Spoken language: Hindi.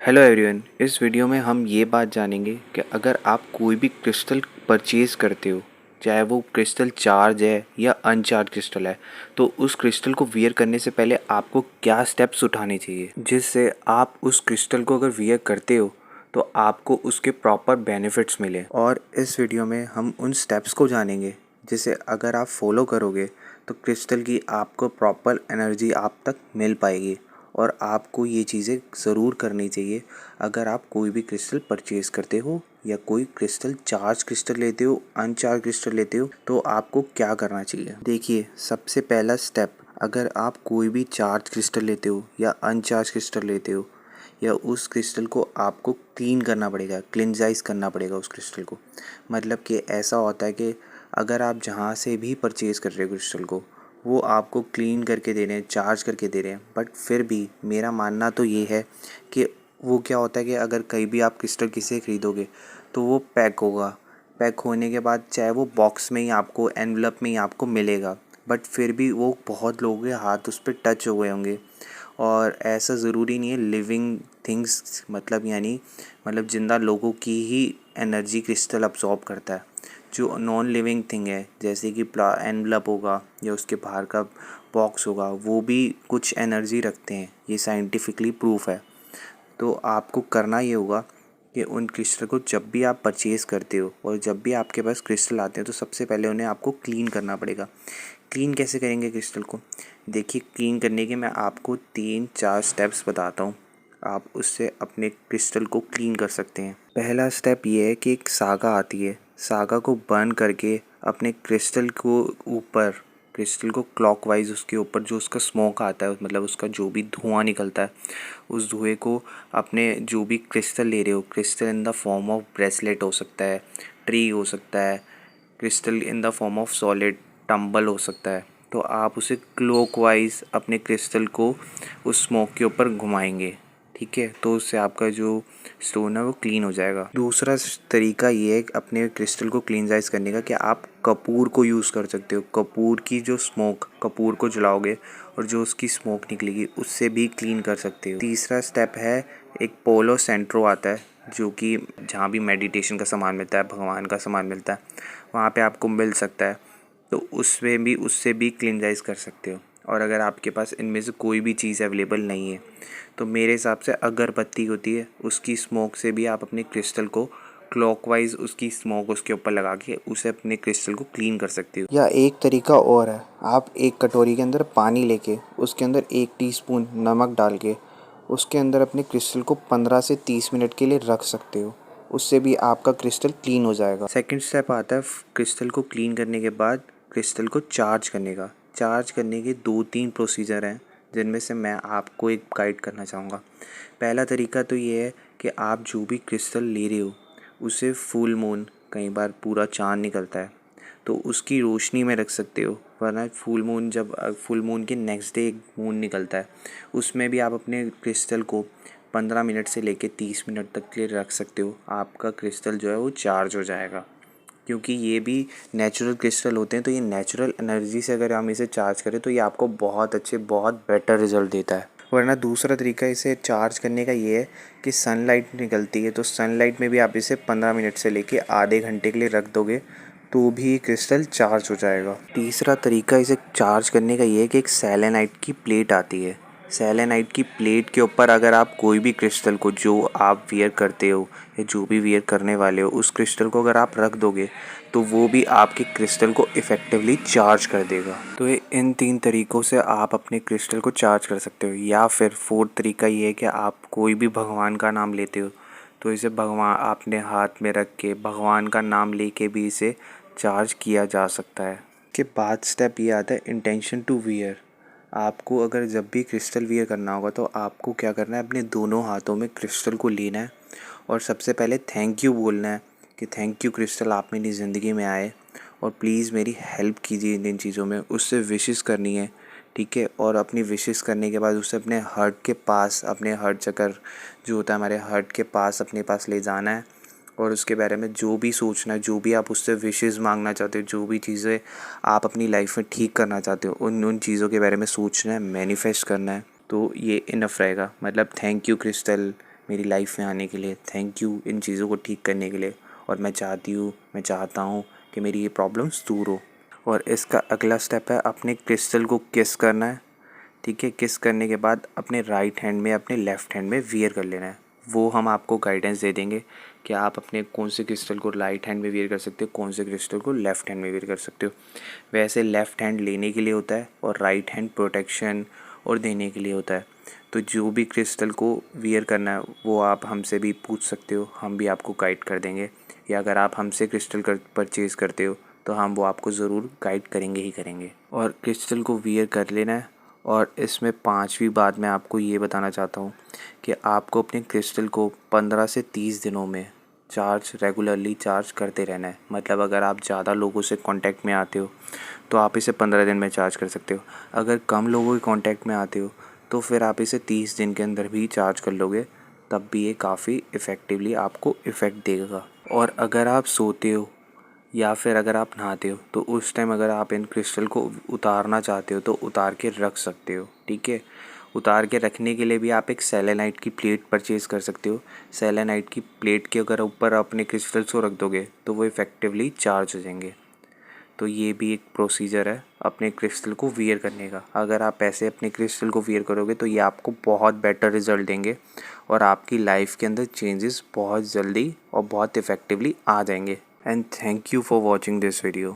Hello everyone. इस वीडियो में हम ये बात जानेंगे कि अगर आप कोई भी क्रिस्टल परचेज़ करते हो, चाहे वो क्रिस्टल चार्ज है या अनचार्ज क्रिस्टल है, तो उस क्रिस्टल को वियर करने से पहले आपको क्या स्टेप्स उठाने चाहिए जिससे आप उस क्रिस्टल को अगर वियर करते हो तो आपको उसके प्रॉपर बेनिफिट्स मिले। और इस वीडियो में हम उन स्टेप्स को जानेंगे जिसे अगर आप फॉलो करोगे तो क्रिस्टल की आपको प्रॉपर एनर्जी आप तक मिल पाएगी। और आपको ये चीज़ें ज़रूर करनी चाहिए अगर आप कोई भी क्रिस्टल परचेज़ करते हो या कोई क्रिस्टल चार्ज क्रिस्टल लेते हो, अनचार्ज क्रिस्टल लेते हो, तो आपको क्या करना चाहिए। देखिए, सबसे पहला स्टेप, अगर आप कोई भी चार्ज क्रिस्टल लेते हो या अनचार्ज क्रिस्टल लेते हो या उस क्रिस्टल को आपको क्लीन करना पड़ेगा, क्लिनजाइज करना पड़ेगा उस क्रिस्टल को। मतलब कि ऐसा होता है कि अगर आप जहाँ से भी परचेज़ कर रहे हो क्रिस्टल को, वो आपको क्लीन करके दे रहे हैं, चार्ज करके दे रहे हैं, बट फिर भी मेरा मानना तो ये है कि वो क्या होता है कि अगर कहीं भी आप क्रिस्टल किसी से ख़रीदोगे तो वो पैक होगा। पैक होने के बाद चाहे वो बॉक्स में ही आपको, एनवलप में ही आपको मिलेगा, बट फिर भी वो बहुत लोगों के हाथ उस पर टच हो गए होंगे। और ऐसा ज़रूरी नहीं है लिविंग थिंग्स, मतलब ज़िंदा लोगों की ही एनर्जी क्रिस्टल अब्सॉर्ब करता है। जो नॉन लिविंग थिंग है, जैसे कि एनवलप होगा या उसके बाहर का बॉक्स होगा, वो भी कुछ एनर्जी रखते हैं, ये साइंटिफिकली प्रूफ है। तो आपको करना ये होगा कि उन क्रिस्टल को जब भी आप परचेज़ करते हो और जब भी आपके पास क्रिस्टल आते हैं तो सबसे पहले उन्हें आपको क्लीन करना पड़ेगा। क्लीन कैसे करेंगे क्रिस्टल को? देखिए, क्लीन करने के मैं आपको 3-4 स्टेप्स बताता हूँ। आप उससे अपने क्रिस्टल को क्लीन कर सकते हैं। पहला स्टेप ये है कि एक सागा आती है, सागा को बर्न करके अपने क्रिस्टल को ऊपर, क्रिस्टल को क्लॉकवाइज उसके ऊपर जो उसका स्मोक आता है, मतलब उसका जो भी धुआं निकलता है, उस धुएं को अपने जो भी क्रिस्टल ले रहे हो, crystal in the form of bracelet हो सकता है, ट्री हो सकता है, crystal in the form of solid tumble हो सकता है, तो आप उसे क्लॉकवाइज अपने क्रिस्टल को उस स्मोक के ऊपर घुमाएंगे। ठीक है, तो उससे आपका जो स्टोन है वो क्लीन हो जाएगा। दूसरा तरीका ये है अपने क्रिस्टल को क्लीनजाइज करने का कि आप कपूर को यूज़ कर सकते हो। कपूर की जो स्मोक, कपूर को जलाओगे और जो उसकी स्मोक निकलेगी उससे भी क्लीन कर सकते हो। तीसरा स्टेप है, एक पोलो सेंट्रो आता है जो कि जहाँ भी मेडिटेशन का सामान मिलता है, भगवान का सामान मिलता है, वहाँ पे आपको मिल सकता है, तो उससे भी क्लीनजाइज कर सकते हो। और अगर आपके पास इनमें से कोई भी चीज़ अवेलेबल नहीं है तो मेरे हिसाब से अगरबत्ती होती है, उसकी स्मोक से भी आप अपने क्रिस्टल को क्लॉकवाइज उसकी स्मोक उसके ऊपर लगा के उसे अपने क्रिस्टल को क्लीन कर सकते हो। या एक तरीका और है, आप एक कटोरी के अंदर पानी लेके उसके अंदर 1 टीस्पून नमक डाल के उसके अंदर अपने क्रिस्टल को 15 से 30 मिनट के लिए रख सकते हो। उससे भी आपका क्रिस्टल क्लीन हो जाएगा। सेकंड स्टेप आता है क्रिस्टल को क्लीन करने के बाद क्रिस्टल को चार्ज करने का। चार्ज करने के 2-3 प्रोसीजर हैं जिनमें से मैं आपको एक गाइड करना चाहूँगा। पहला तरीका तो ये है कि आप जो भी क्रिस्टल ले रहे हो उसे फुल मून, कई बार पूरा चाँद निकलता है तो उसकी रोशनी में रख सकते हो, वरना फुल मून के नेक्स्ट डे एक मून निकलता है, उसमें भी आप अपने क्रिस्टल को 15 मिनट से लेकर 30 मिनट तक के लिए रख सकते हो। आपका क्रिस्टल जो है वो चार्ज हो जाएगा, क्योंकि ये भी नेचुरल क्रिस्टल होते हैं, तो ये नेचुरल एनर्जी से अगर हम इसे चार्ज करें तो ये आपको बहुत बेटर रिज़ल्ट देता है। वरना दूसरा तरीका इसे चार्ज करने का ये है कि सनलाइट निकलती है, तो सनलाइट में भी आप इसे 15 मिनट से लेके आधे घंटे के लिए रख दोगे तो भी क्रिस्टल चार्ज हो जाएगा। तीसरा तरीका इसे चार्ज करने का ये है कि एक सेलेनाइट की प्लेट आती है, सेलेनाइट की प्लेट के ऊपर अगर आप कोई भी क्रिस्टल को, जो आप वियर करते हो या जो भी वियर करने वाले हो, उस क्रिस्टल को अगर आप रख दोगे तो वो भी आपके क्रिस्टल को इफ़ेक्टिवली चार्ज कर देगा। तो ये इन 3 तरीक़ों से आप अपने क्रिस्टल को चार्ज कर सकते हो। या फिर फोर्थ तरीका ये है कि आप कोई भी भगवान का नाम लेते हो तो इसे भगवान अपने हाथ में रख के भगवान का नाम लेके भी इसे चार्ज किया जा सकता है। के बाद स्टेप ये आता है इंटेंशन टू वियर। आपको अगर जब भी क्रिस्टल वियर करना होगा तो आपको क्या करना है, अपने दोनों हाथों में क्रिस्टल को लेना है और सबसे पहले थैंक यू बोलना है कि थैंक यू क्रिस्टल, आप मेरी ज़िंदगी में आए और प्लीज़ मेरी हेल्प कीजिए इन चीज़ों में। उससे विशेस करनी है, ठीक है। और अपनी विशेस करने के बाद उसे अपने हार्ट के पास, अपने हार्ट चक्र जो होता है हमारे हार्ट के पास, अपने पास ले जाना है और उसके बारे में जो भी सोचना है, जो भी आप उससे विशेस मांगना चाहते हो, जो भी चीज़ें आप अपनी लाइफ में ठीक करना चाहते हो, उन चीज़ों के बारे में सोचना है, मैनिफेस्ट करना है। तो ये इनफ रहेगा। मतलब थैंक यू क्रिस्टल, मेरी लाइफ में आने के लिए, थैंक यू इन चीज़ों को ठीक करने के लिए। और मैं चाहता हूँ कि मेरी ये प्रॉब्लम्स दूर हो। और इसका अगला स्टेप है अपने क्रिस्टल को किस करना है। ठीक है, किस करने के बाद अपने राइट हैंड में अपने लेफ़्ट हैंड में वियर कर लेना है। वो हम आपको गाइडेंस दे देंगे कि आप अपने कौन से क्रिस्टल को राइट हैंड में वियर कर सकते हो, कौन से क्रिस्टल को लेफ़्ट हैंड में वियर कर सकते हो। वैसे लेफ़्ट हैंड लेने के लिए होता है और राइट हैंड प्रोटेक्शन और देने के लिए होता है। तो जो भी क्रिस्टल को वियर करना है वो आप हमसे भी पूछ सकते हो, हम भी आपको गाइड कर देंगे। या अगर आप हमसे क्रिस्टल परचेज़ करते हो तो हम वो आपको ज़रूर गाइड करेंगे ही करेंगे। और क्रिस्टल को वियर कर लेना है। और इसमें पांचवी बात मैं आपको ये बताना चाहता हूँ कि आपको अपने क्रिस्टल को 15 से 30 दिनों में रेगुलरली चार्ज करते रहना है। मतलब अगर आप ज़्यादा लोगों से कांटेक्ट में आते हो तो आप इसे 15 दिन में चार्ज कर सकते हो। अगर कम लोगों के कांटेक्ट में आते हो तो फिर आप इसे 30 दिन के अंदर भी चार्ज कर लोगे, तब भी ये काफ़ी इफ़ेक्टिवली आपको इफ़ेक्ट देगा। और अगर आप सोते हो या फिर अगर आप नहाते हो तो उस टाइम अगर आप इन क्रिस्टल को उतारना चाहते हो तो उतार के रख सकते हो। ठीक है, उतार के रखने के लिए भी आप एक सेलेनाइट की प्लेट परचेज़ कर सकते हो। सेलेनाइट की प्लेट के अगर ऊपर अपने क्रिस्टल्स को रख दोगे तो वो इफ़ेक्टिवली चार्ज हो जाएंगे। तो ये भी एक प्रोसीजर है अपने क्रिस्टल को वियर करने का। अगर आप ऐसे अपने क्रिस्टल को वियर करोगे तो ये आपको बहुत बेटर रिजल्ट देंगे और आपकी लाइफ के अंदर चेंजेस बहुत जल्दी और बहुत इफ़ेक्टिवली आ जाएंगे। And thank you for watching this video.